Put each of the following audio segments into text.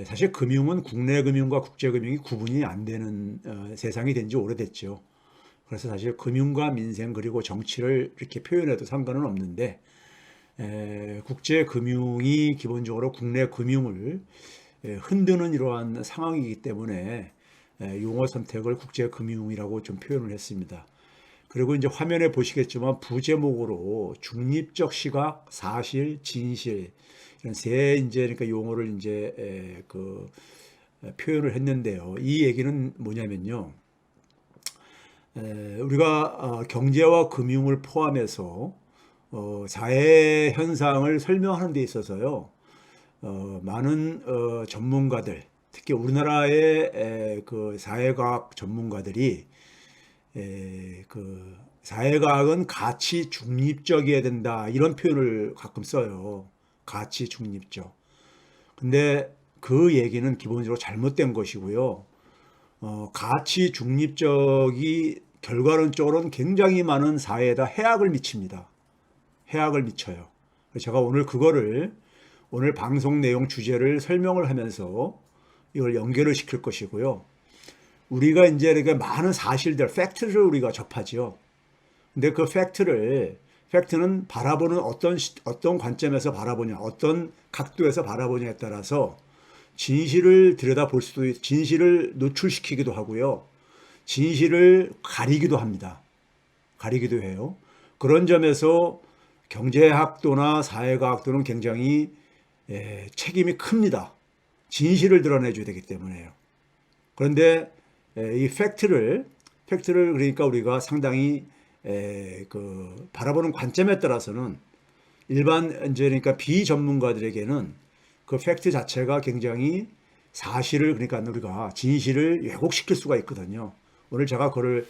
사실 금융은 국내 금융과 국제 금융이 구분이 안 되는 세상이 된 지 오래됐죠. 그래서 사실 금융과 민생 그리고 정치를 이렇게 표현해도 상관은 없는데 국제 금융이 기본적으로 국내 금융을 흔드는 이러한 상황이기 때문에 용어 선택을 국제 금융이라고 좀 표현을 했습니다. 그리고 이제 화면에 보시겠지만 부제목으로 중립적 시각, 사실, 진실 이런 세 이제 그러니까 용어를 이제 표현을 했는데요. 이 얘기는 뭐냐면요. 우리가 경제와 금융을 포함해서 사회 현상을 설명하는 데 있어서요. 많은 전문가들, 특히 우리나라의 그 사회과학 전문가들이 그 사회과학은 가치 중립적이어야 된다 이런 표현을 가끔 써요. 가치 중립적. 근데 그 얘기는 기본적으로 잘못된 것이고요. 가치 중립적이 결과론적으로는 굉장히 많은 사회에다 해악을 미칩니다. 해악을 미쳐요. 그래서 제가 오늘 그거를 오늘 방송 내용 주제를 설명을 하면서 이걸 연결을 시킬 것이고요. 우리가 이제 이렇게 많은 사실들, 팩트를 우리가 접하지요. 근데 그 팩트는 바라보는 어떤 관점에서 바라보냐, 어떤 각도에서 바라보냐에 따라서 진실을 들여다볼 수도, 진실을 노출시키기도 하고요. 진실을 가리기도 합니다. 가리기도 해요. 그런 점에서 경제학도나 사회과학도는 굉장히 책임이 큽니다. 진실을 드러내줘야 되기 때문에요. 그런데 이 팩트를 그러니까 우리가 상당히 바라보는 관점에 따라서는 일반 이제 그러니까 비전문가들에게는 그 팩트 자체가 굉장히 사실을 그러니까 우리가 진실을 왜곡시킬 수가 있거든요. 오늘 제가 그걸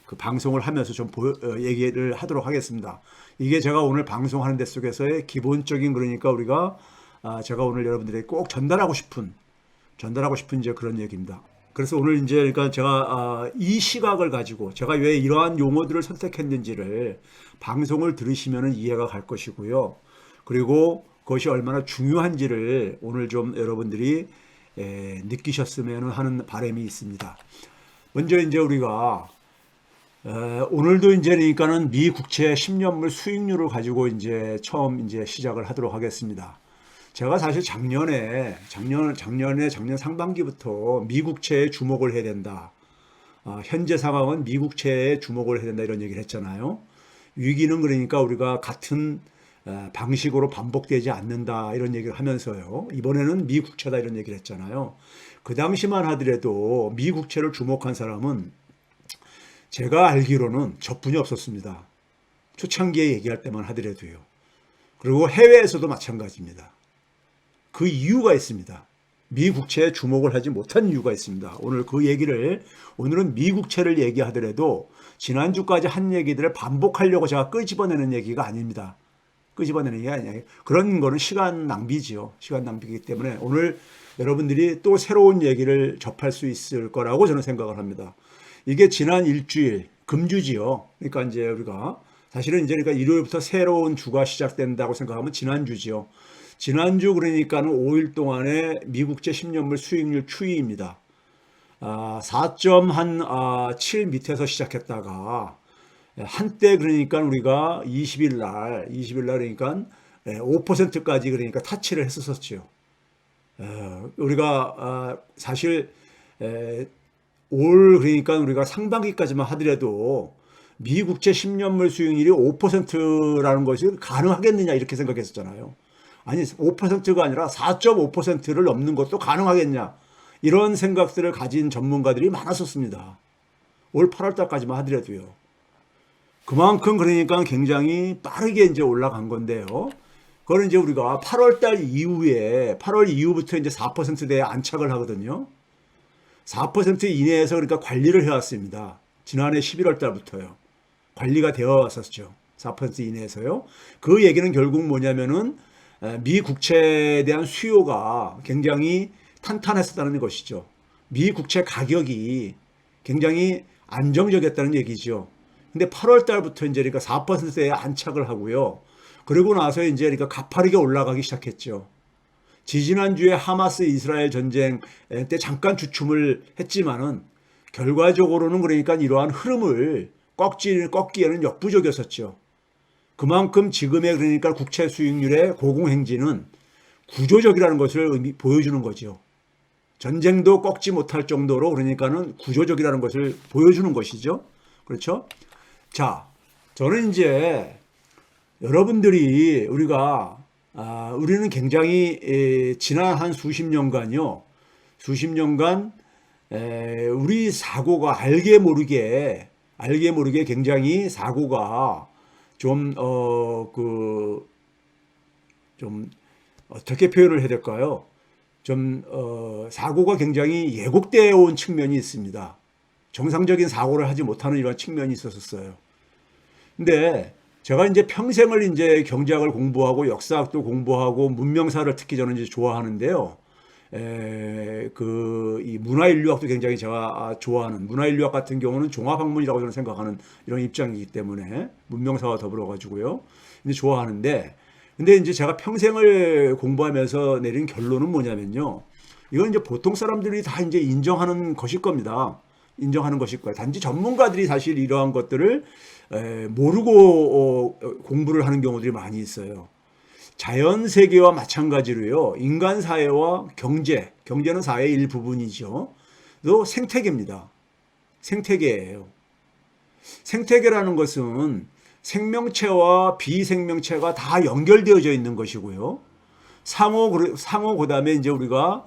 그 방송을 하면서 좀 얘기를 하도록 하겠습니다. 이게 제가 오늘 방송하는 데 속에서의 기본적인 그러니까 우리가 제가 오늘 여러분들에게 꼭 전달하고 싶은 이제 그런 얘기입니다. 그래서 오늘 이제 그러니까 제가 이 시각을 가지고 제가 왜 이러한 용어들을 선택했는지를 방송을 들으시면 이해가 갈 것이고요. 그리고 그것이 얼마나 중요한지를 오늘 좀 여러분들이 느끼셨으면 하는 바람이 있습니다. 먼저 이제 우리가 오늘도 이제 그러니까는 미 국채 10년물 수익률을 가지고 이제 처음 이제 시작을 하도록 하겠습니다. 제가 사실 작년 상반기부터 미국채에 주목을 해야 된다. 현재 상황은 미국채에 주목을 해야 된다 이런 얘기를 했잖아요. 위기는 그러니까 우리가 같은 방식으로 반복되지 않는다 이런 얘기를 하면서요. 이번에는 미국채다 이런 얘기를 했잖아요. 그 당시만 하더라도 미국채를 주목한 사람은 제가 알기로는 저뿐이 없었습니다. 초창기에 얘기할 때만 하더라도요. 그리고 해외에서도 마찬가지입니다. 그 이유가 있습니다. 미국채에 주목을 하지 못한 이유가 있습니다. 오늘은 미국채를 얘기하더라도 지난주까지 한 얘기들을 반복하려고 제가 끄집어내는 얘기가 아닙니다. 끄집어내는 얘기가 아니에요. 그런 거는 시간 낭비지요. 시간 낭비이기 때문에 오늘 여러분들이 또 새로운 얘기를 접할 수 있을 거라고 저는 생각을 합니다. 이게 지난 일주일 금주지요. 그러니까 이제 우리가 사실은 이제 그러니까 일요일부터 새로운 주가 시작된다고 생각하면 지난주지요. 지난주 그러니까는 5일 동안의 미국채 10년물 수익률 추이입니다. 4.7 밑에서 시작했다가 한때 그러니까 우리가 20일 날 그러니까 5%까지 그러니까 타치를 했었죠. 우리가 사실 올 그러니까 우리가 상반기까지만 하더라도 미국채 10년물 수익률이 5%라는 것이 가능하겠느냐 이렇게 생각했었잖아요. 아니 5%가 아니라 4.5%를 넘는 것도 가능하겠냐 이런 생각들을 가진 전문가들이 많았었습니다. 올 8월 달까지만 하더라도요. 그만큼 그러니까 굉장히 빠르게 이제 올라간 건데요. 그거는 이제 우리가 8월 달 이후에 8월 이후부터 이제 4%대에 안착을 하거든요. 4% 이내에서 그러니까 관리를 해왔습니다. 지난해 11월 달부터요. 관리가 되어 왔었죠. 4% 이내에서요. 그 얘기는 결국 뭐냐면은 미 국채에 대한 수요가 굉장히 탄탄했었다는 것이죠. 미 국채 가격이 굉장히 안정적이었다는 얘기죠. 근데 8월 달부터 이제 그러니까 4%에 안착을 하고요. 그러고 나서 이제 그러니까 가파르게 올라가기 시작했죠. 지지난주에 하마스 이스라엘 전쟁 때 잠깐 주춤을 했지만은 결과적으로는 그러니까 이러한 흐름을 꺾기에는 역부족이었었죠. 그만큼 지금의 그러니까 국채 수익률의 고공행진은 구조적이라는 것을 보여주는 거죠. 전쟁도 꺾지 못할 정도로 그러니까는 구조적이라는 것을 보여주는 것이죠. 그렇죠? 자, 저는 이제 여러분들이 우리는 굉장히 지난 한 수십 년간요. 우리 사고가 알게 모르게 굉장히 사고가 좀 어떻게 표현을 해야 될까요? 사고가 굉장히 예고되어 온 측면이 있습니다. 정상적인 사고를 하지 못하는 이런 측면이 있었어요. 근데 제가 이제 평생을 이제 경제학을 공부하고 역사학도 공부하고 문명사를 특히 저는 이제 좋아하는데요. 이 문화인류학도 굉장히 제가 좋아하는, 문화인류학 같은 경우는 종합학문이라고 저는 생각하는 이런 입장이기 때문에 문명사와 더불어 가지고요. 근데 좋아하는데, 근데 이제 제가 평생을 공부하면서 내린 결론은 뭐냐면요. 이건 이제 보통 사람들이 다 이제 인정하는 것일 겁니다. 인정하는 것일 거예요. 단지 전문가들이 사실 이러한 것들을 모르고 공부를 하는 경우들이 많이 있어요. 자연 세계와 마찬가지로요. 인간 사회와 경제는 사회의 일부분이죠. 또 생태계입니다. 생태계예요. 생태계라는 것은 생명체와 비생명체가 다 연결되어져 있는 것이고요. 상호 그다음에 이제 우리가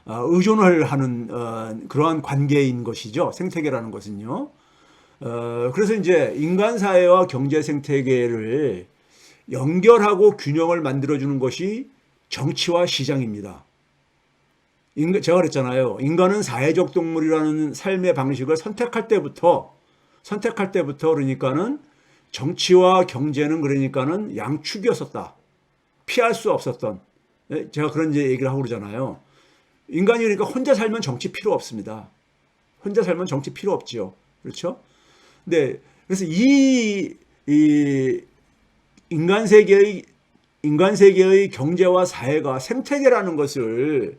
의존을 하는 그러한 관계인 것이죠. 생태계라는 것은요. 그래서 이제 인간 사회와 경제 생태계를 연결하고 균형을 만들어주는 것이 정치와 시장입니다. 제가 그랬잖아요. 인간은 사회적 동물이라는 삶의 방식을 선택할 때부터 그러니까는 정치와 경제는 그러니까는 양축이었었다. 피할 수 없었던. 제가 그런 얘기를 하고 그러잖아요. 인간이 그러니까 혼자 살면 정치 필요 없습니다. 혼자 살면 정치 필요 없지요. 그렇죠? 네. 그래서 이 인간 세계의 경제와 사회가 생태계라는 것을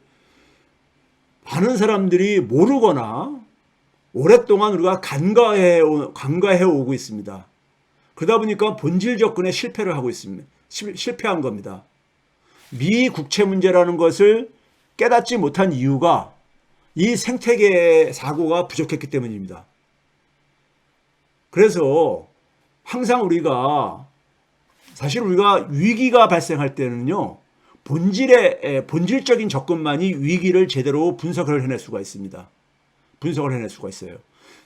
많은 사람들이 모르거나 오랫동안 우리가 간과해 오고 있습니다. 그러다 보니까 본질 접근에 실패를 하고 있습니다. 실패한 겁니다. 미 국채 문제라는 것을 깨닫지 못한 이유가 이 생태계 사고가 부족했기 때문입니다. 그래서 항상 사실 우리가 위기가 발생할 때는요, 본질적인 접근만이 위기를 제대로 분석을 해낼 수가 있습니다. 분석을 해낼 수가 있어요.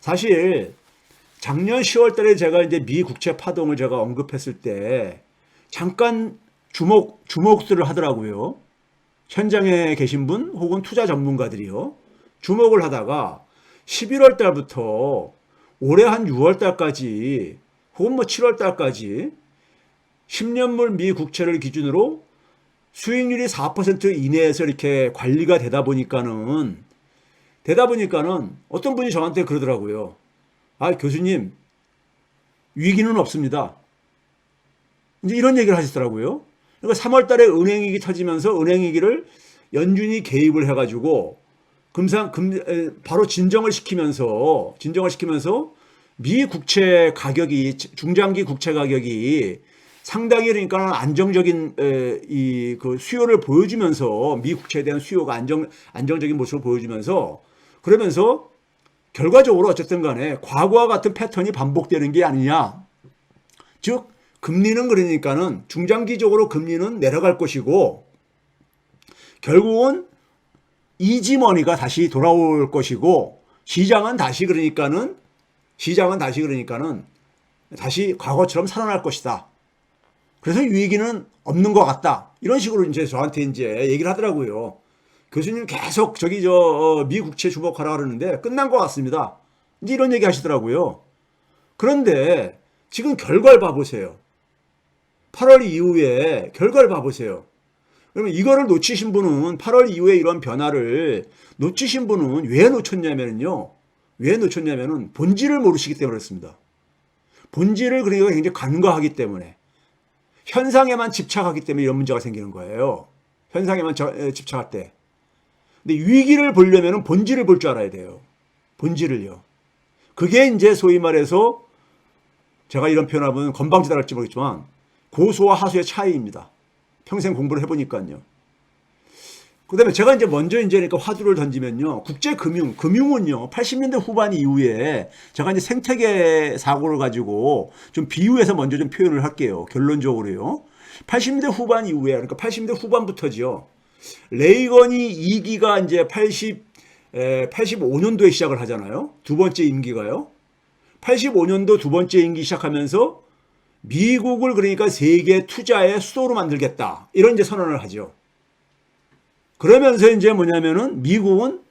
사실 작년 10월 달에 제가 이제 미 국채 파동을 제가 언급했을 때 잠깐 주목들을 하더라고요. 현장에 계신 분 혹은 투자 전문가들이요. 주목을 하다가 11월 달부터 올해 한 6월 달까지 혹은 7월 달까지 10년물 미 국채를 기준으로 수익률이 4% 이내에서 이렇게 관리가 되다 보니까는 어떤 분이 저한테 그러더라고요. 아, 교수님, 위기는 없습니다. 이제 이런 얘기를 하시더라고요. 그러니까 3월 달에 은행위기 터지면서 은행위기를 연준이 개입을 해가지고 바로 진정을 시키면서 미 국채 가격이, 중장기 국채 가격이 상당히 그러니까 안정적인 그 수요를 보여주면서 미 국채에 대한 수요가 안정적인 모습을 보여주면서 그러면서 결과적으로 어쨌든 간에 과거와 같은 패턴이 반복되는 게 아니냐. 즉 금리는 그러니까는 중장기적으로 금리는 내려갈 것이고 결국은 이지머니가 다시 돌아올 것이고 시장은 다시 그러니까는 다시 과거처럼 살아날 것이다. 그래서 위기는 없는 것 같다. 이런 식으로 이제 저한테 이제 얘기를 하더라고요. 교수님 계속 미 국채 주목하라 그러는데 끝난 것 같습니다. 이제 이런 얘기 하시더라고요. 그런데 지금 결과를 봐보세요. 8월 이후에 결과를 봐보세요. 그러면 이거를 놓치신 분은 8월 이후에 이런 변화를 놓치신 분은 왜 놓쳤냐면요. 본질을 모르시기 때문에 그렇습니다. 본질을 그러니까 굉장히 간과하기 때문에 현상에만 집착하기 때문에 이런 문제가 생기는 거예요. 현상에만 집착할 때. 근데 위기를 보려면 본질을 볼 줄 알아야 돼요. 본질을요. 그게 이제 소위 말해서 제가 이런 표현하면 건방지다 할지 모르겠지만 고수와 하수의 차이입니다. 평생 공부를 해보니까요. 그 다음에 제가 이제 먼저 이제 그러니까 화두를 던지면요. 금융은요. 80년대 후반 이후에 제가 이제 생태계 사고를 가지고 좀 비유해서 먼저 좀 표현을 할게요. 결론적으로요. 80년대 후반 이후에, 그러니까 80년대 후반부터죠. 레이건이 2기가 이제 85년도에 시작을 하잖아요. 두 번째 임기가요. 85년도 두 번째 임기 시작하면서 미국을 그러니까 세계 투자의 수도로 만들겠다. 이런 이제 선언을 하죠. 그러면서 이제 뭐냐면은 미국은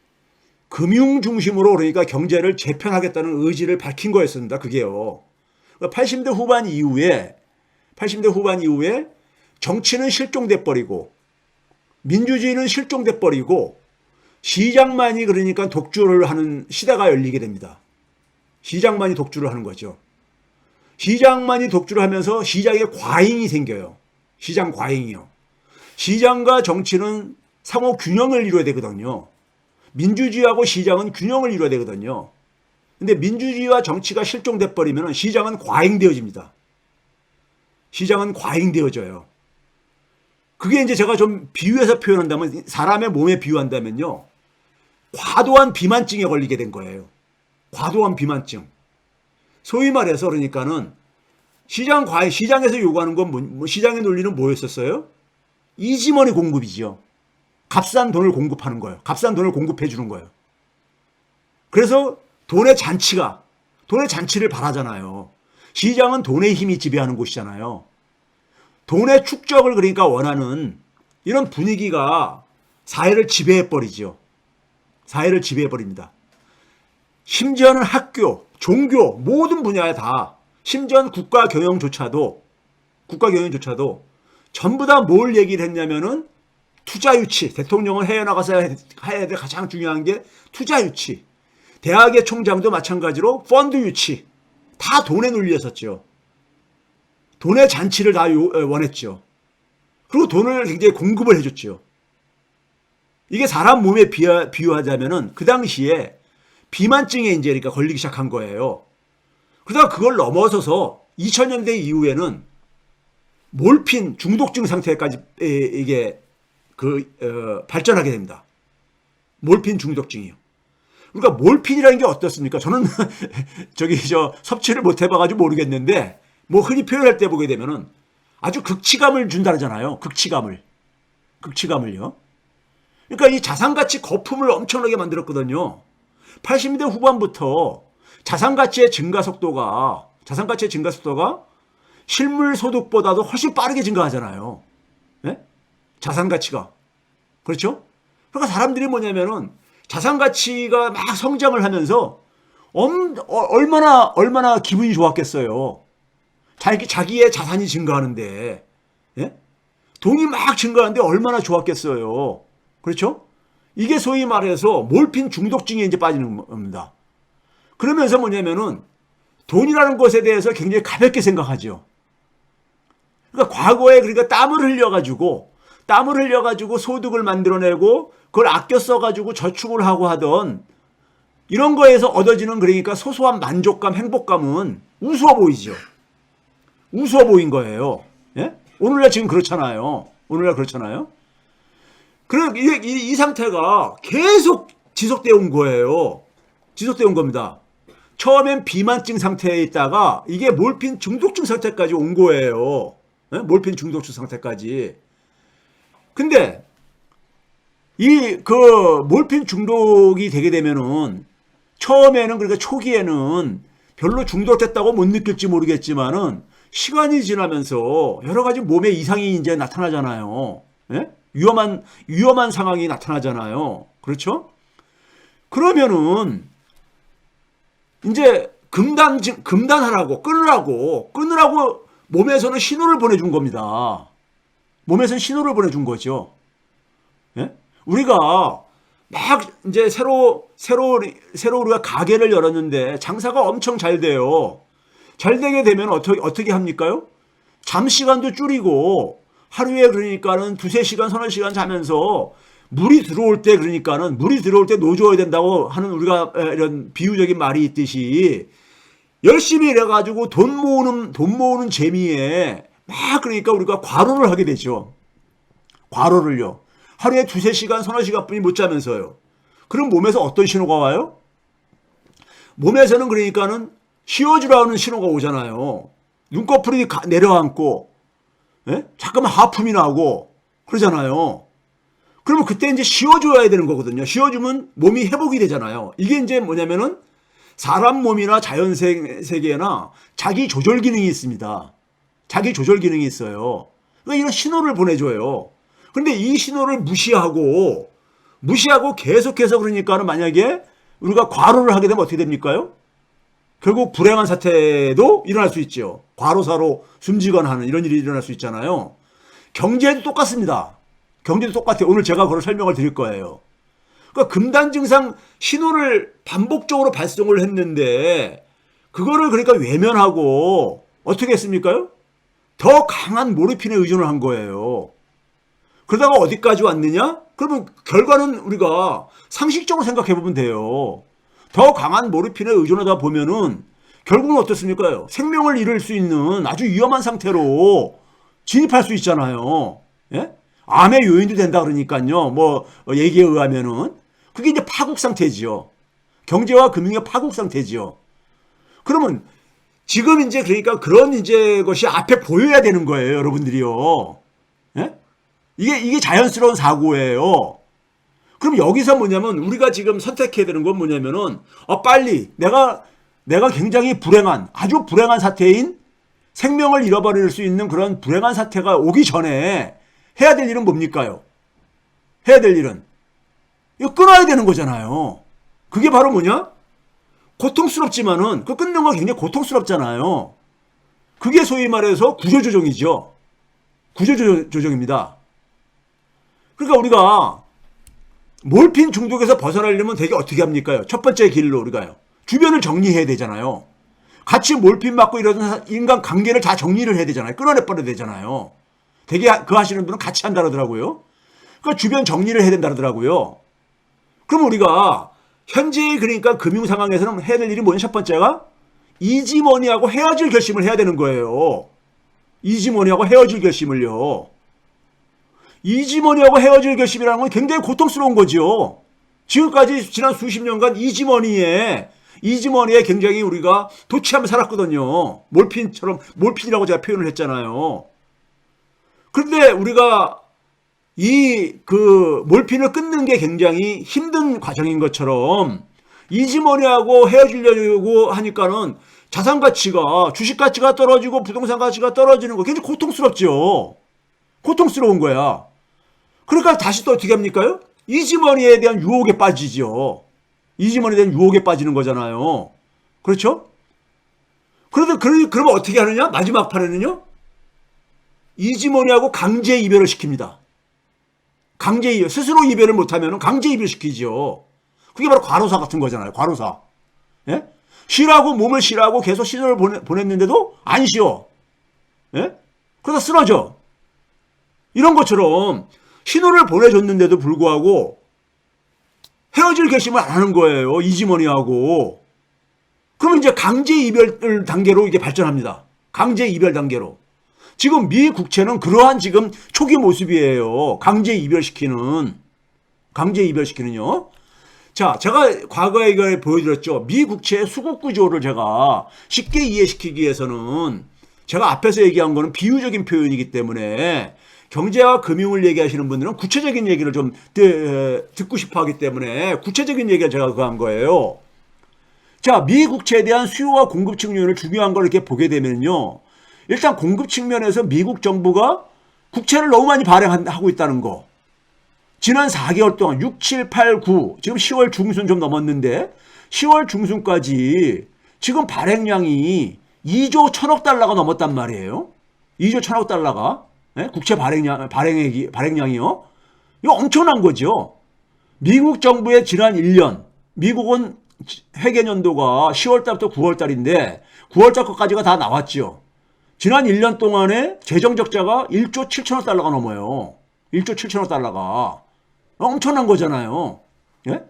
금융 중심으로 그러니까 경제를 재편하겠다는 의지를 밝힌 거였습니다. 그게요. 80대 후반 이후에 정치는 실종돼 버리고 민주주의는 실종돼 버리고 시장만이 그러니까 독주를 하는 시대가 열리게 됩니다. 시장만이 독주를 하는 거죠. 시장만이 독주를 하면서 시장에 과잉이 생겨요. 시장 과잉이요. 시장과 정치는 상호 균형을 이루어야 되거든요. 민주주의하고 시장은 균형을 이루어야 되거든요. 근데 민주주의와 정치가 실종돼 버리면 시장은 과잉되어집니다. 시장은 과잉되어져요. 그게 이제 제가 좀 비유해서 표현한다면 사람의 몸에 비유한다면요. 과도한 비만증에 걸리게 된 거예요. 과도한 비만증. 소위 말해서 그러니까는 시장에서 요구하는 건 시장의 논리는 뭐였었어요? 이지머니 공급이죠. 값싼 돈을 공급하는 거예요. 값싼 돈을 공급해 주는 거예요. 그래서 돈의 잔치를 바라잖아요. 시장은 돈의 힘이 지배하는 곳이잖아요. 돈의 축적을 그러니까 원하는 이런 분위기가 사회를 지배해 버리죠. 사회를 지배해 버립니다. 심지어는 학교, 종교 모든 분야에 다 심지어는 국가 경영조차도 전부 다 뭘 얘기를 했냐면은 투자 유치. 대통령은 해외 나가서 해야 될 가장 중요한 게 투자 유치. 대학의 총장도 마찬가지로 펀드 유치. 다 돈의 논리였었죠. 돈의 잔치를 다 원했죠. 그리고 돈을 굉장히 공급을 해줬죠. 이게 사람 몸에 비유하자면은 그 당시에 비만증에 이제 그러니까 걸리기 시작한 거예요. 그러다가 그걸 넘어서서 2000년대 이후에는 몰핀 중독증 상태까지 이게 발전하게 됩니다. 몰핀 중독증이요. 그러니까 몰핀이라는 게 어떻습니까? 저는 섭취를 못 해봐가지고 모르겠는데 뭐 흔히 표현할 때 보게 되면은 아주 극치감을 준다잖아요. 극치감을요. 그러니까 이 자산가치 거품을 엄청나게 만들었거든요. 80년대 후반부터 자산가치의 증가 속도가 실물 소득보다도 훨씬 빠르게 증가하잖아요. 네? 자산가치가. 그렇죠? 그러니까 사람들이 뭐냐면은 자산가치가 막 성장을 하면서 얼마나 기분이 좋았겠어요. 자기의 자산이 증가하는데, 예? 돈이 막 증가하는데 얼마나 좋았겠어요. 그렇죠? 이게 소위 말해서 몰핀 중독증에 이제 빠지는 겁니다. 그러면서 뭐냐면은 돈이라는 것에 대해서 굉장히 가볍게 생각하죠. 그러니까 과거에 그러니까 땀을 흘려가지고 소득을 만들어내고 그걸 아껴 써가지고 저축을 하고 하던 이런 거에서 얻어지는 그러니까 소소한 만족감, 행복감은 우스워 보이죠. 우스워 보인 거예요. 예? 오늘날 지금 그렇잖아요. 그래 이 상태가 계속 지속되어 온 거예요. 지속되어 온 겁니다. 처음엔 비만증 상태에 있다가 이게 몰핀 중독증 상태까지 온 거예요. 예? 몰핀 중독증 상태까지. 근데 몰핀 중독이 되게 되면은 처음에는 그러니까 초기에는 별로 중독됐다고 못 느낄지 모르겠지만은 시간이 지나면서 여러 가지 몸에 이상이 이제 나타나잖아요. 예? 위험한 상황이 나타나잖아요. 그렇죠? 그러면은 이제 금단하라고 끊으라고 몸에서는 신호를 보내준 겁니다. 몸에서는 신호를 보내준 거죠. 예? 우리가 막 이제 새로 우리가 가게를 열었는데 장사가 엄청 잘 돼요. 잘 되게 되면 어떻게 합니까요? 잠시간도 줄이고 하루에 그러니까는 두세 시간, 서너 시간 자면서 물이 들어올 때 그러니까는 물이 들어올 때 노줘야 된다고 하는 우리가 이런 비유적인 말이 있듯이 열심히 일해가지고 돈 모으는 재미에 막 그러니까 우리가 과로를 하게 되죠. 과로를요. 하루에 두세 시간, 서너 시간뿐이 못 자면서요. 그럼 몸에서 어떤 신호가 와요? 몸에서는 그러니까는 쉬어주라는 신호가 오잖아요. 눈꺼풀이 내려앉고, 예? 잠깐만 하품이 나고, 그러잖아요. 그러면 그때 이제 쉬어줘야 되는 거거든요. 쉬어주면 몸이 회복이 되잖아요. 이게 이제 뭐냐면은 사람 몸이나 자연 세계나 자기 조절 기능이 있습니다. 자기 조절 기능이 있어요. 그러니까 이런 신호를 보내줘요. 그런데 이 신호를 무시하고 계속해서 그러니까는 만약에 우리가 과로를 하게 되면 어떻게 됩니까요? 결국 불행한 사태도 일어날 수 있죠. 과로사로 숨지거나 하는 이런 일이 일어날 수 있잖아요. 경제도 똑같습니다. 경제도 똑같아요. 오늘 제가 그걸 설명을 드릴 거예요. 그러니까 금단 증상 신호를 반복적으로 발송을 했는데 그거를 그러니까 외면하고 어떻게 했습니까요? 더 강한 모르핀에 의존을 한 거예요. 그러다가 어디까지 왔느냐? 그러면 결과는 우리가 상식적으로 생각해 보면 돼요. 더 강한 모르핀에 의존하다 보면은 결국은 어떻습니까? 생명을 잃을 수 있는 아주 위험한 상태로 진입할 수 있잖아요. 예? 암의 요인도 된다 그러니까요. 뭐 얘기에 의하면은 그게 이제 파국 상태지요. 경제와 금융의 파국 상태지요. 그러면 지금 이제 그러니까 그런 이제 것이 앞에 보여야 되는 거예요, 여러분들이요. 예? 이게 자연스러운 사고예요. 그럼 여기서 뭐냐면 우리가 지금 선택해야 되는 건 뭐냐면은 빨리 내가 굉장히 아주 불행한 사태인 생명을 잃어버릴 수 있는 그런 불행한 사태가 오기 전에 해야 될 일은 뭡니까요? 해야 될 일은 이거 끊어야 되는 거잖아요. 그게 바로 뭐냐? 고통스럽지만은 그 끊는 건 굉장히 고통스럽잖아요. 그게 소위 말해서 구조조정이죠. 구조조정입니다. 그러니까 우리가 몰핀 중독에서 벗어나려면 되게 어떻게 합니까? 첫 번째 길로 우리가요. 주변을 정리해야 되잖아요. 같이 몰핀 맞고 이러던 인간 관계를 다 정리를 해야 되잖아요. 끊어내버려야 되잖아요. 되게 그거 하시는 분은 같이 한다 그러더라고요. 그러니까 주변 정리를 해야 된다 그러더라고요. 그럼 우리가 현재 그러니까 금융 상황에서는 해야 될 일이 뭐냐? 첫 번째가 이지머니하고 헤어질 결심을 해야 되는 거예요. 이지머니하고 헤어질 결심을요. 이지머니하고 헤어질 결심이라는 건 굉장히 고통스러운 거죠. 지금까지 지난 수십 년간 이지머니에 굉장히 우리가 도취하며 살았거든요. 몰핀이라고 제가 표현을 했잖아요. 그런데 우리가 몰핀을 끊는 게 굉장히 힘든 과정인 것처럼 이지머니하고 헤어지려고 하니까는 자산 가치가, 주식 가치가 떨어지고 부동산 가치가 떨어지는 거 굉장히 고통스럽죠. 고통스러운 거야. 그러니까 다시 또 어떻게 합니까요? 이지머니에 대한 유혹에 빠지죠. 이지머니에 대한 유혹에 빠지는 거잖아요. 그렇죠? 그러면 어떻게 하느냐? 마지막 판에는요. 이지머니하고 강제 이별을 시킵니다. 강제 이별. 스스로 이별을 못하면 강제 이별시키죠. 그게 바로 과로사 같은 거잖아요. 과로사. 예? 몸을 쉬라고 계속 신호를 보냈는데도 안 쉬어. 예? 그러다 쓰러져. 이런 것처럼 신호를 보내줬는데도 불구하고 헤어질 결심을 안 하는 거예요. 이지머니하고. 그러면 이제 강제 이별 단계로 이게 발전합니다. 강제 이별 단계로. 지금 미 국채는 그러한 지금 초기 모습이에요. 강제 이별시키는요. 자, 제가 과거에 이걸 보여드렸죠. 미 국채의 수급 구조를 제가 쉽게 이해시키기 위해서는 제가 앞에서 얘기한 거는 비유적인 표현이기 때문에 경제와 금융을 얘기하시는 분들은 구체적인 얘기를 좀 듣고 싶어 하기 때문에 구체적인 얘기를 제가 그거 한 거예요. 자, 미 국채에 대한 수요와 공급 측면을 중요한 걸 이렇게 보게 되면요. 일단 공급 측면에서 미국 정부가 국채를 너무 많이 발행하고 있다는 거. 지난 4개월 동안 6, 7, 8, 9 지금 10월 중순 좀 넘었는데 10월 중순까지 지금 발행량이 2조 1천억 달러가 넘었단 말이에요. 2조 1천억 달러가. 네? 국채 발행량이요. 이거 엄청난 거죠. 미국 정부의 지난 1년, 미국은 회계년도가 10월 달부터 9월 달인데 9월 달 것까지가 다 나왔죠. 지난 1년 동안에 재정 적자가 1조 7천억 달러가 넘어요. 1조 7천억 달러가. 엄청난 거잖아요. 예?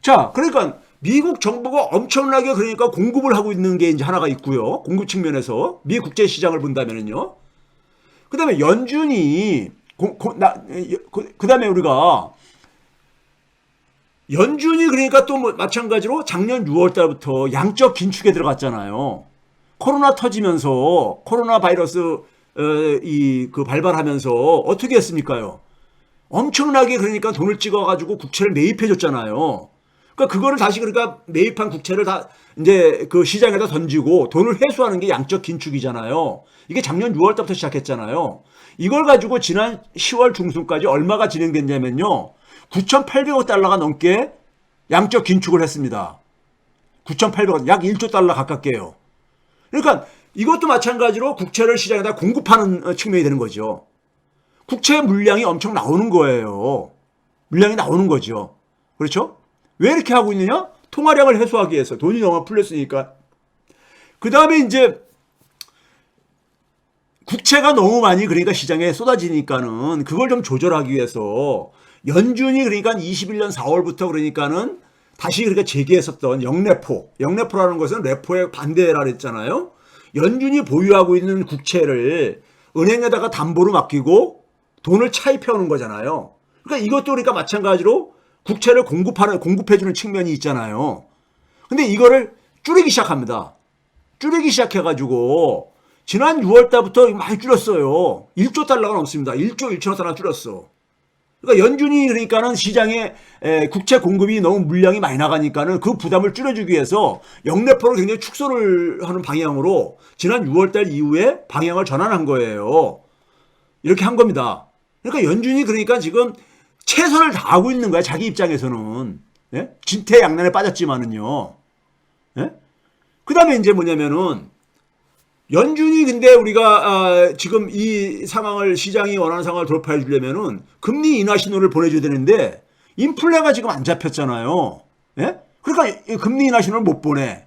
자, 그러니까 미국 정부가 엄청나게 그러니까 공급을 하고 있는 게 이제 하나가 있고요. 공급 측면에서 미 국제 시장을 본다면은요. 그다음에 연준이 그다음에 우리가 연준이 그러니까 또 뭐 마찬가지로 작년 6월 달부터 양적 긴축에 들어갔잖아요. 코로나 터지면서 코로나 바이러스 그 발발하면서 어떻게 했습니까요? 엄청나게 그러니까 돈을 찍어가지고 국채를 매입해 줬잖아요. 그러니까 그거를 다시 그러니까 매입한 국채를 다 이제 그 시장에다 던지고 돈을 회수하는 게 양적 긴축이잖아요. 이게 작년 6월 달부터 시작했잖아요. 이걸 가지고 지난 10월 중순까지 얼마가 진행됐냐면요. 9,800억 달러가 넘게 양적 긴축을 했습니다. 9,800억, 약 1조 달러 가깝게요. 그러니까 이것도 마찬가지로 국채를 시장에다 공급하는 측면이 되는 거죠. 국채 물량이 엄청 나오는 거예요. 물량이 나오는 거죠. 그렇죠? 왜 이렇게 하고 있느냐? 통화량을 해소하기 위해서. 돈이 너무 풀렸으니까. 그 다음에 이제 국채가 너무 많이 그러니까 시장에 쏟아지니까는 그걸 좀 조절하기 위해서 연준이 그러니까 21년 4월부터 그러니까는 다시 그러니까 재개했었던 영레포. 영레포라는 것은 레포의 반대라 그랬잖아요. 연준이 보유하고 있는 국채를 은행에다가 담보로 맡기고 돈을 차입해 오는 거잖아요. 그러니까 이것도 그러니까 마찬가지로 국채를 공급해주는 측면이 있잖아요. 근데 이거를 줄이기 시작합니다. 줄이기 시작해가지고 지난 6월 달부터 많이 줄였어요. 1조 달러가 넘습니다. 1조 1천억 달러 줄였어. 그러니까 연준이 그러니까는 시장에 국채 공급이 너무 물량이 많이 나가니까는 그 부담을 줄여주기 위해서 영레포를 굉장히 축소를 하는 방향으로 지난 6월 달 이후에 방향을 전환한 거예요. 이렇게 한 겁니다. 그러니까 연준이 그러니까 지금 최선을 다하고 있는 거야. 자기 입장에서는. 예? 진퇴양난에 빠졌지만은요. 예? 그 다음에 이제 뭐냐면은 연준이 근데 우리가 지금 이 상황을 시장이 원하는 상황을 돌파해 주려면은 금리 인하 신호를 보내줘야 되는데 인플레가 지금 안 잡혔잖아요. 예? 그러니까 금리 인하 신호를 못 보내.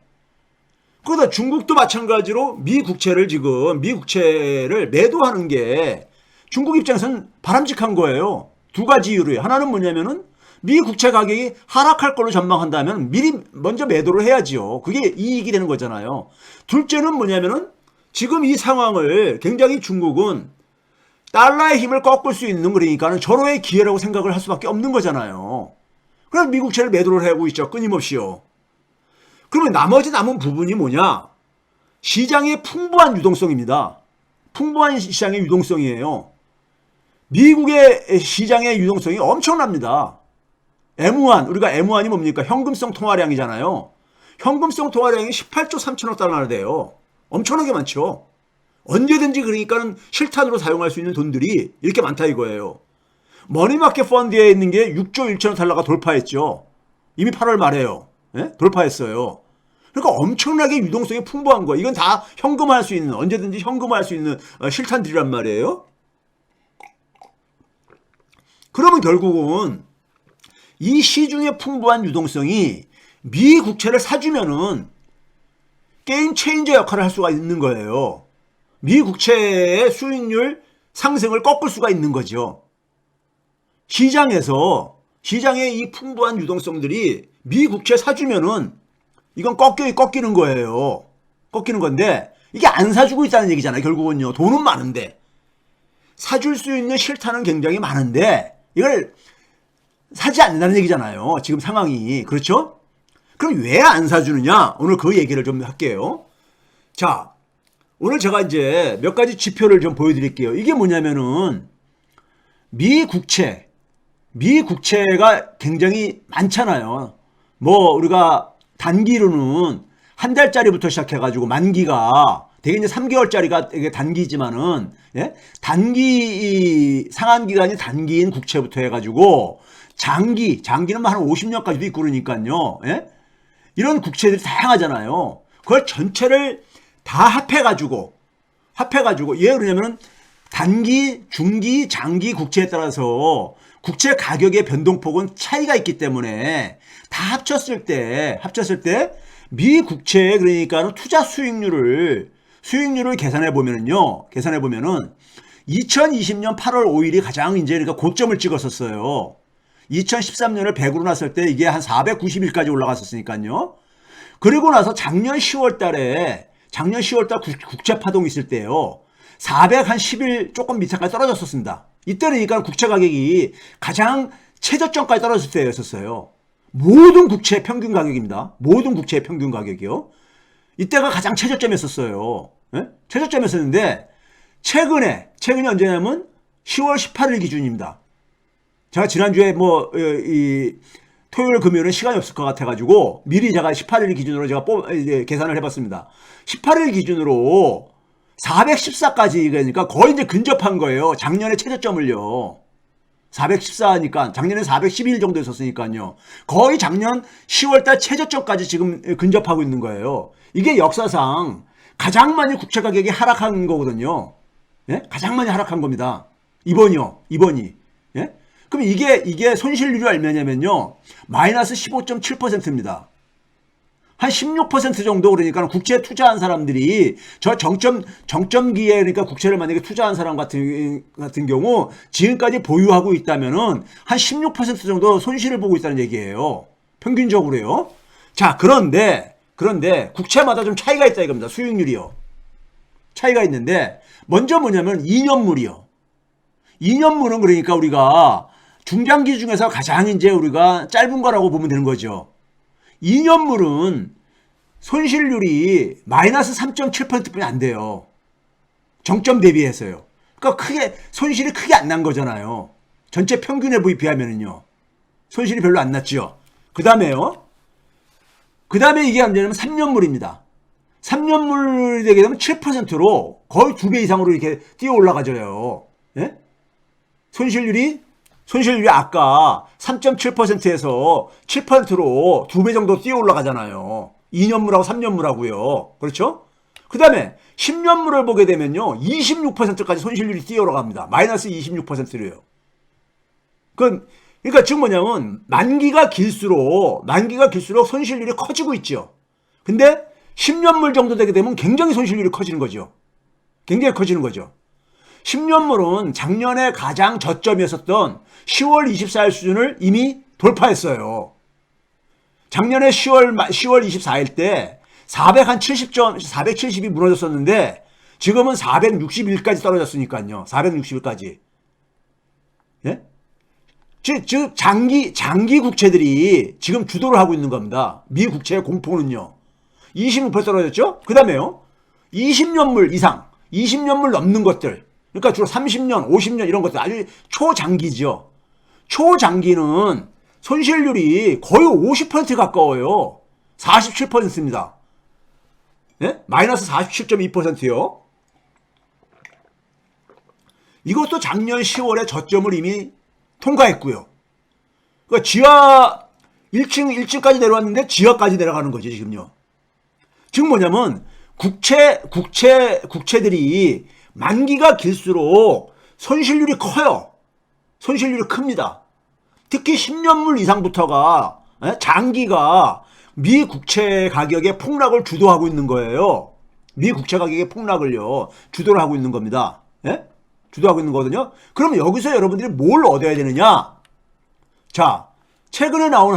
그러다 중국도 마찬가지로 미 국채를 매도하는 게 중국 입장에서는 바람직한 거예요. 두 가지 이유로요. 하나는 뭐냐면은 미 국채 가격이 하락할 걸로 전망한다면 미리 먼저 매도를 해야지요. 그게 이익이 되는 거잖아요. 둘째는 뭐냐면은 지금 이 상황을 굉장히 중국은 달러의 힘을 꺾을 수 있는 그러니까는 절호의 기회라고 생각을 할 수밖에 없는 거잖아요. 그래서 미국채를 매도를 하고 있죠. 끊임없이요. 그러면 나머지 남은 부분이 뭐냐? 시장의 풍부한 유동성입니다. 풍부한 시장의 유동성이에요. 미국의 시장의 유동성이 엄청납니다. M1, 우리가 M1이 뭡니까? 현금성 통화량이잖아요. 현금성 통화량이 18조 3천억 달러나 돼요. 엄청나게 많죠. 언제든지 그러니까는 실탄으로 사용할 수 있는 돈들이 이렇게 많다 이거예요. 머니마켓 펀드에 있는 게 6조 1천억 달러가 돌파했죠. 이미 8월 말에요. 예? 돌파했어요. 그러니까 엄청나게 유동성이 풍부한 거예요. 이건 다 현금화할 수 있는, 언제든지 현금화할 수 있는 실탄들이란 말이에요. 그러면 결국은 이 시중의 풍부한 유동성이 미 국채를 사주면은 게임 체인저 역할을 할 수가 있는 거예요. 미 국채의 수익률 상승을 꺾을 수가 있는 거죠. 시장의 이 풍부한 유동성들이 미 국채 사주면은 이건 꺾이는 거예요. 꺾이는 건데 이게 안 사주고 있다는 얘기잖아요. 결국은요. 돈은 많은데 사줄 수 있는 실탄은 굉장히 많은데 이걸 사지 않는다는 얘기잖아요. 지금 상황이. 그렇죠? 그럼 왜 안 사주느냐? 오늘 그 얘기를 좀 할게요. 자, 오늘 제가 이제 몇 가지 지표를 좀 보여드릴게요. 이게 뭐냐면은 미 국채가 굉장히 많잖아요. 뭐 우리가 단기로는 한 달짜리부터 시작해가지고 만기가 되게 이제 3개월짜리가 되게 단기지만은 예? 단기 상한 기간이 단기인 국채부터 해가지고 장기는 한 50년까지도 있고 그러니까요. 예? 이런 국채들이 다양하잖아요. 그걸 전체를 다 합해가지고 왜 그러냐면 단기, 중기, 장기 국채에 따라서 국채 가격의 변동폭은 차이가 있기 때문에 다 합쳤을 때 미 국채에 그러니까 투자 수익률을 수익률을 계산해 보면은요. 2020년 8월 5일이 가장 이제 그러니까 고점을 찍었었어요. 2013년을 100으로 났을 때 이게 한 490일까지 올라갔었으니까요. 그리고 나서 작년 10월 달 국채 파동 있을 때요. 410일 조금 밑에까지 떨어졌었습니다. 이때는 그러니까 국채 가격이 가장 최저점까지 떨어질 때였었어요. 모든 국채 평균 가격입니다. 모든 국채 평균 가격이요. 이때가 가장 최저점이었었어요. 예? 최저점이었었는데 최근에 언제냐면 10월 18일 기준입니다. 제가 지난주에 토요일 금요일은 시간이 없을 것 같아가지고 미리 제가 18일 기준으로 제가 계산을 해봤습니다. 18일 기준으로 414까지 그러니까 거의 이제 근접한 거예요. 작년에 최저점을요. 414니까 작년에 412일 정도 했었으니까요. 거의 작년 10월달 최저점까지 지금 근접하고 있는 거예요. 이게 역사상 가장 많이 국채 가격이 하락한 거거든요. 예? 가장 많이 하락한 겁니다. 이번이. 예? 그럼 이게 손실률이 얼마냐면요. 마이너스 15.7%입니다. 한 16% 정도 그러니까 국채에 투자한 사람들이 저 정점기에 그러니까 국채를 만약에 투자한 사람 같은 경우 지금까지 보유하고 있다면은 한 16% 정도 손실을 보고 있다는 얘기예요. 평균적으로요. 자, 그런데 국채마다 좀 차이가 있다 이겁니다. 수익률이요. 차이가 있는데 먼저 뭐냐면 2년물이요. 2년물은 그러니까 우리가 중장기 중에서 가장 이제 우리가 짧은 거라고 보면 되는 거죠. 2년물은 손실률이 마이너스 3.7%뿐이 안 돼요. 정점 대비해서요. 그러니까 손실이 크게 안 난 거잖아요. 전체 평균에 비하면은요. 손실이 별로 안 났죠. 그 다음에 이게 안 되면 3년물입니다. 3년물이 되게 되면 7%로 거의 2배 이상으로 이렇게 뛰어 올라가져요. 예? 손실률이 아까 3.7%에서 7%로 2배 정도 뛰어 올라가잖아요. 2년물하고 3년물하고요. 그렇죠? 그 다음에 10년물을 보게 되면요. 26%까지 손실률이 뛰어 올라갑니다. 마이너스 26%로요. 그러니까 지금 뭐냐면 만기가 길수록 손실률이 커지고 있죠. 근데 10년물 정도 되게 되면 굉장히 손실률이 커지는 거죠. 10년물은 작년에 가장 저점이었었던 10월 24일 수준을 이미 돌파했어요. 작년에 10월 24일 때 470이 무너졌었는데 지금은 461까지 떨어졌으니까요. 460일까지. 예? 즉 장기 국채들이 지금 주도를 하고 있는 겁니다. 미 국채의 공포는요. 26% 떨어졌죠? 그 다음에요. 20년물 이상, 20년물 넘는 것들. 그러니까 주로 30년, 50년 이런 것들 아주 초장기죠. 초장기는 손실률이 거의 50% 가까워요. 47%입니다. 예? 마이너스 47.2%요. 이것도 작년 10월에 저점을 이미 통과했고요. 그러니까 지하 1층까지 내려왔는데 지하까지 내려가는 거죠, 지금요. 지금 뭐냐면 국채들이 만기가 길수록 손실률이 커요. 손실률이 큽니다. 특히 10년물 이상부터가 장기가 미 국채 가격의 폭락을 주도하고 있는 거예요. 미 국채 가격의 폭락을요 주도를 하고 있는 겁니다. 예? 주도하고 있는 거거든요. 그러면 여기서 여러분들이 뭘 얻어야 되느냐? 자, 최근에 나온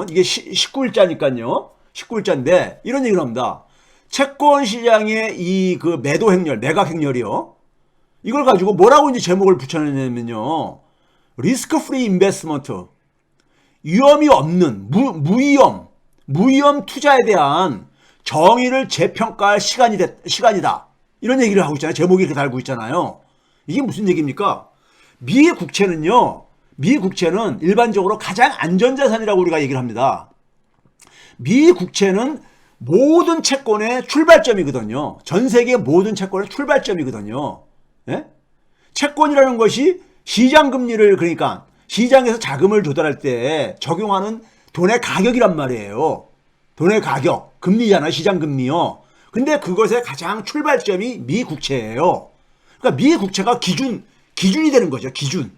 이게 19일자니까요. 19일자인데 이런 얘기를 합니다. 채권 시장의 매각 행렬이요. 이걸 가지고 뭐라고 이제 제목을 붙여놨냐면요. 리스크 프리 인베스트먼트. 위험이 없는 무위험 투자에 대한 정의를 재평가할 시간이다. 이런 얘기를 하고 있잖아요. 제목이 이렇게 달고 있잖아요. 이게 무슨 얘기입니까? 미 국채는 일반적으로 가장 안전자산이라고 우리가 얘기를 합니다. 미 국채는 모든 채권의 출발점이거든요. 전 세계 모든 채권의 출발점이거든요. 예? 채권이라는 것이 시장금리를 그러니까 시장에서 자금을 조달할 때 적용하는 돈의 가격이란 말이에요. 돈의 가격, 금리잖아요. 시장금리요. 근데 그것의 가장 출발점이 미 국채예요. 그러니까 미 국채가 기준이 되는 거죠. 기준.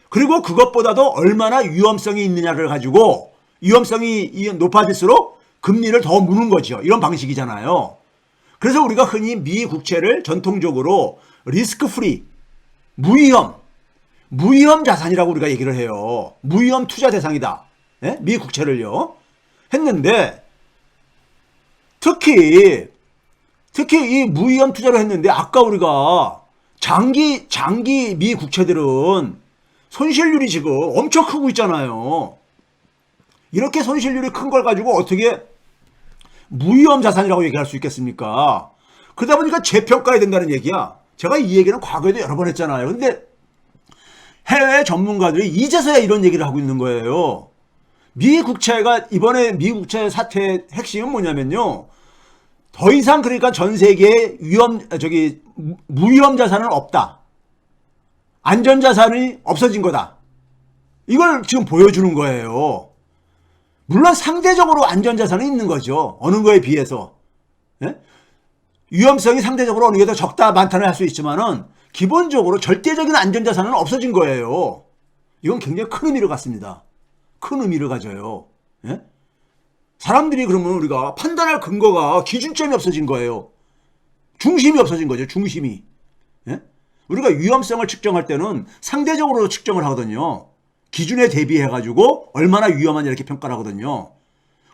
그리고 그것보다도 얼마나 위험성이 있느냐를 가지고 위험성이 높아질수록 금리를 더 무는 거죠. 이런 방식이잖아요. 그래서 우리가 흔히 미 국채를 전통적으로 리스크 프리, 무위험 자산이라고 우리가 얘기를 해요. 무위험 투자 대상이다. 예? 미 국채를요. 했는데 특히 이 무위험 투자를 했는데 아까 우리가 장기 미 국채들은 손실률이 지금 엄청 크고 있잖아요. 이렇게 손실률이 큰 걸 가지고 어떻게 무위험 자산이라고 얘기할 수 있겠습니까? 그러다 보니까 재평가해야 된다는 얘기야. 제가 이 얘기는 과거에도 여러 번 했잖아요. 근데 해외 전문가들이 이제서야 이런 얘기를 하고 있는 거예요. 미 국채가 이번에 미 국채 사태의 핵심은 뭐냐면요. 더 이상 그러니까 전 세계에 무위험 자산은 없다. 안전 자산이 없어진 거다. 이걸 지금 보여주는 거예요. 물론 상대적으로 안전 자산은 있는 거죠. 어느 거에 비해서. 예? 위험성이 상대적으로 어느 게 더 적다 많다는 할 수 있지만은 기본적으로 절대적인 안전 자산은 없어진 거예요. 이건 굉장히 큰 의미를 갖습니다. 큰 의미를 가져요. 예? 사람들이 그러면 우리가 판단할 근거가 기준점이 없어진 거예요. 중심이 없어진 거죠. 중심이. 예? 우리가 위험성을 측정할 때는 상대적으로 측정을 하거든요. 기준에 대비해 가지고 얼마나 위험하냐 이렇게 평가를 하거든요.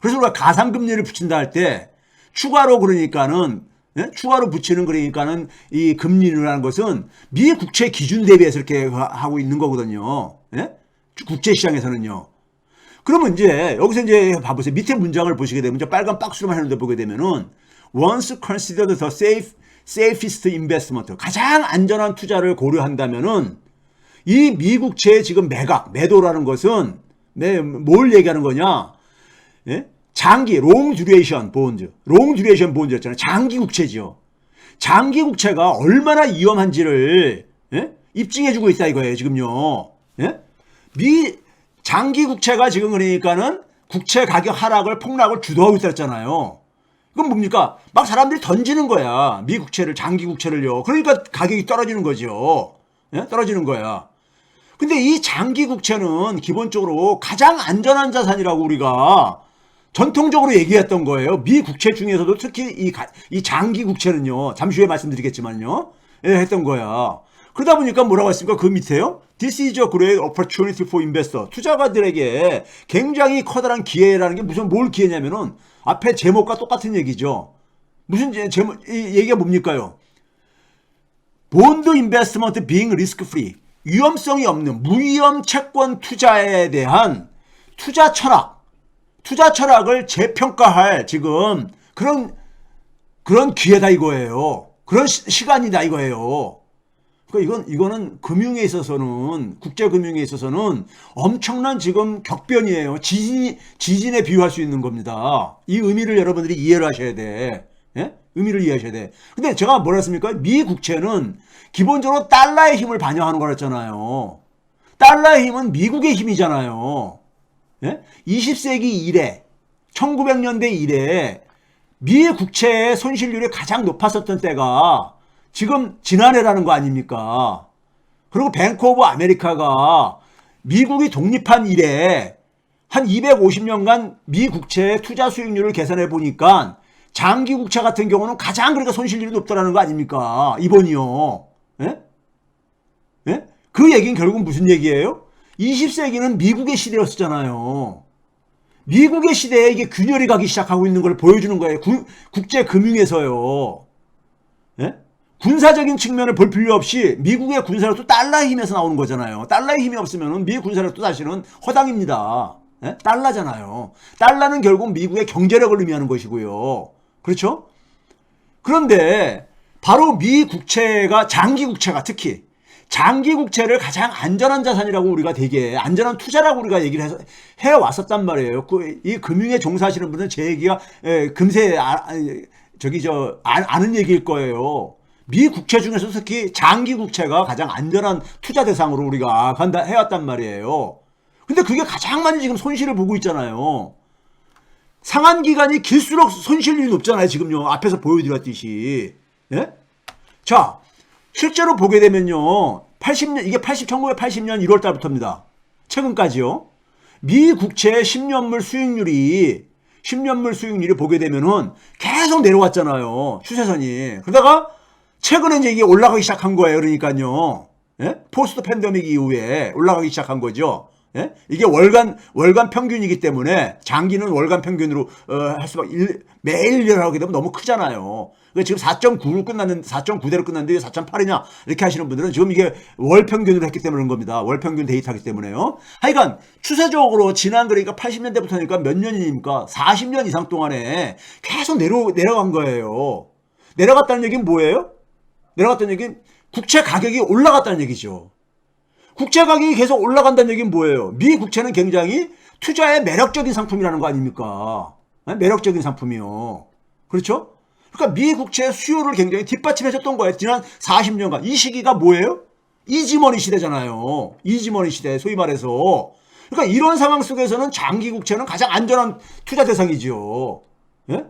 그래서 우리가 가상금리를 붙인다 할 때 추가로 그러니까는 예? 추가로 붙이는 그러니까는 이 금리라는 것은 미 국채 기준 대비해서 이렇게 하고 있는 거거든요. 예? 국제 시장에서는요. 그러면 이제 여기서 이제 봐보세요. 밑에 문장을 보시게 되면 이제 빨간 박스로만 해놓는데 보게 되면은 once considered the safest investment, 가장 안전한 투자를 고려한다면은 이 미국채의 지금 매도라는 것은 뭘 얘기하는 거냐? 예? 장기 long duration bonds였잖아요. 장기 국채죠. 장기 국채가 얼마나 위험한지를 예? 입증해주고 있다 이거예요. 지금요. 예? 장기 국채가 지금 그러니까는 국채 가격 하락을 폭락을 주도하고 있었잖아요. 그건 뭡니까? 막 사람들이 던지는 거야. 미 국채를, 장기 국채를요. 그러니까 가격이 떨어지는 거죠. 예? 떨어지는 거야. 근데 이 장기 국채는 기본적으로 가장 안전한 자산이라고 우리가 전통적으로 얘기했던 거예요. 미 국채 중에서도 특히 이 장기 국채는요. 잠시 후에 말씀드리겠지만요. 예, 했던 거야. 그러다 보니까 뭐라고 했습니까? 그 밑에요. This is a great opportunity for investor. 투자가들에게 굉장히 커다란 기회라는 게 뭘 기회냐면은 앞에 제목과 똑같은 얘기죠. 무슨 제목, 이 얘기가 뭡니까요? Bond investment being risk free. 위험성이 없는 무위험 채권 투자에 대한 투자 철학을 재평가할 지금 그런 기회다 이거예요. 그런 시간이다 이거예요. 그러니까 이거는 금융에 있어서는, 국제금융에 있어서는 엄청난 지금 격변이에요. 지진에 비유할 수 있는 겁니다. 이 의미를 여러분들이 이해를 하셔야 돼. 예? 의미를 이해하셔야 돼. 근데 제가 뭐라 했습니까? 미 국채는 기본적으로 달러의 힘을 반영하는 거랬잖아요. 달러의 힘은 미국의 힘이잖아요. 예? 20세기 이래, 1900년대 이래 미 국채의 손실률이 가장 높았었던 때가 지금 지난해라는 거 아닙니까? 그리고 뱅크 오브 아메리카가 미국이 독립한 이래 한 250년간 미 국채의 투자 수익률을 계산해 보니까 장기 국채 같은 경우는 가장 그러니까 손실률이 높다라는 거 아닙니까? 이번이요. 예? 예? 그 얘기는 결국은 무슨 얘기예요? 20세기는 미국의 시대였잖아요. 미국의 시대에 이게 균열이 가기 시작하고 있는 걸 보여주는 거예요. 국제 금융에서요. 예? 군사적인 측면을 볼 필요 없이 미국의 군사력도 달러의 힘에서 나오는 거잖아요. 달러의 힘이 없으면 미국 군사력도 사실은 허당입니다. 예? 달러잖아요. 달러는 결국 미국의 경제력을 의미하는 것이고요. 그렇죠? 그런데 바로 미 국채가, 장기 국채가 특히 장기 국채를 가장 안전한 자산이라고 우리가 되게 안전한 투자라고 우리가 얘기를 해 왔었단 말이에요. 이 금융에 종사하시는 분들은 제 얘기가 금세 아는 얘기일 거예요. 미 국채 중에서 특히 장기 국채가 가장 안전한 투자 대상으로 우리가 해왔단 말이에요. 근데 그게 가장 많이 지금 손실을 보고 있잖아요. 상한 기간이 길수록 손실률이 높잖아요. 지금요. 앞에서 보여드렸듯이. 예? 자, 실제로 보게 되면요. 1980년 1월 달부터입니다. 최근까지요. 미 국채 10년물 수익률이 10년물 수익률이 보게 되면은 계속 내려왔잖아요. 추세선이. 그러다가 최근에 이제 이게 올라가기 시작한 거예요. 그러니까요. 예? 포스트 팬데믹 이후에 올라가기 시작한 거죠. 예? 이게 월간 평균이기 때문에 장기는 월간 평균으로 할 수밖에 매일 일하게 되면 너무 크잖아요. 지금 4.9대로 끝났는데 4.8이냐 이렇게 하시는 분들은 지금 이게 월 평균으로 했기 때문에 그런 겁니다. 월 평균 데이터이기 때문에요. 하여간 추세적으로 지난 그러니까 80년대부터니까 몇 년이니까 40년 이상 동안에 계속 내려간 거예요. 내려갔다는 얘기는 뭐예요? 내려갔다는 얘기는 국채 가격이 올라갔다는 얘기죠. 국채 가격이 계속 올라간다는 얘기는 뭐예요? 미 국채는 굉장히 투자에 매력적인 상품이라는 거 아닙니까? 매력적인 상품이요. 그렇죠? 그러니까 미 국채 수요를 굉장히 뒷받침해줬던 거예요. 지난 40년간. 이 시기가 뭐예요? 이지머니 시대잖아요. 이지머니 시대, 소위 말해서. 그러니까 이런 상황 속에서는 장기 국채는 가장 안전한 투자 대상이죠. 예?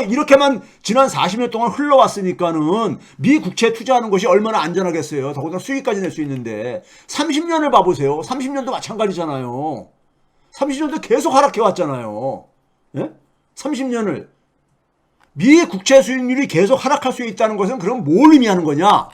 이렇게만 지난 40년 동안 흘러왔으니까는 미 국채 투자하는 것이 얼마나 안전하겠어요. 더군다나 수익까지 낼 수 있는데 30년을 봐보세요. 30년도 마찬가지잖아요. 30년도 계속 하락해 왔잖아요. 예? 30년을 미 국채 수익률이 계속 하락할 수 있다는 것은 그럼 뭘 의미하는 거냐?